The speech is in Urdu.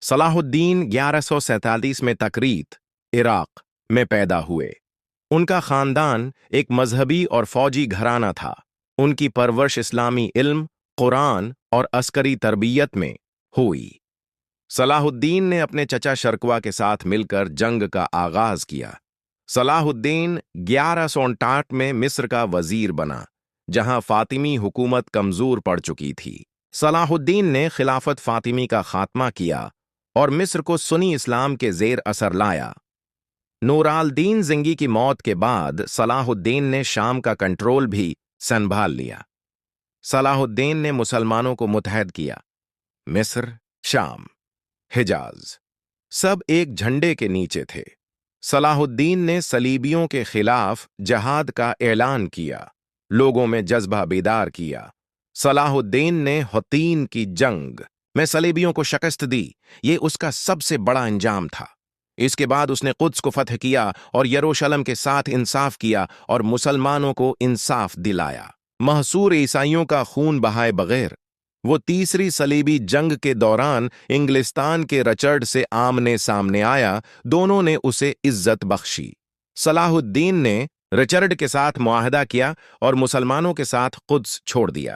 صلاح الدین 1147 میں تکریت، عراق میں پیدا ہوئے۔ ان کا خاندان ایک مذہبی اور فوجی گھرانہ تھا۔ ان کی پرورش اسلامی علم، قرآن اور عسکری تربیت میں ہوئی۔ صلاح الدین نے اپنے چچا شرکوا کے ساتھ مل کر جنگ کا آغاز کیا۔ صلاح الدین 1159 میں مصر کا وزیر بنا، جہاں فاطمی حکومت کمزور پڑ چکی تھی۔ صلاح الدین نے خلافت فاطمی کا خاتمہ کیا اور مصر کو سنی اسلام کے زیر اثر لایا۔ نورالدین زنگی کی موت کے بعد صلاح الدین نے شام کا کنٹرول بھی سنبھال لیا۔ صلاح الدین نے مسلمانوں کو متحد کیا۔ مصر، شام، حجاز سب ایک جھنڈے کے نیچے تھے۔ صلاح الدین نے صلیبیوں کے خلاف جہاد کا اعلان کیا، لوگوں میں جذبہ بیدار کیا۔ صلاح الدین نے حطین کی جنگ میں صلیبیوں کو شکست دی، یہ اس کا سب سے بڑا انجام تھا۔ اس کے بعد اس نے قدس کو فتح کیا اور یروشلم کے ساتھ انصاف کیا اور مسلمانوں کو انصاف دلایا۔ محصور عیسائیوں کا خون بہائے بغیر وہ تیسری صلیبی جنگ کے دوران انگلستان کے رچرڈ سے آمنے سامنے آیا، دونوں نے اسے عزت بخشی۔ صلاح الدین نے رچرڈ کے ساتھ معاہدہ کیا اور مسلمانوں کے ساتھ قدس چھوڑ دیا۔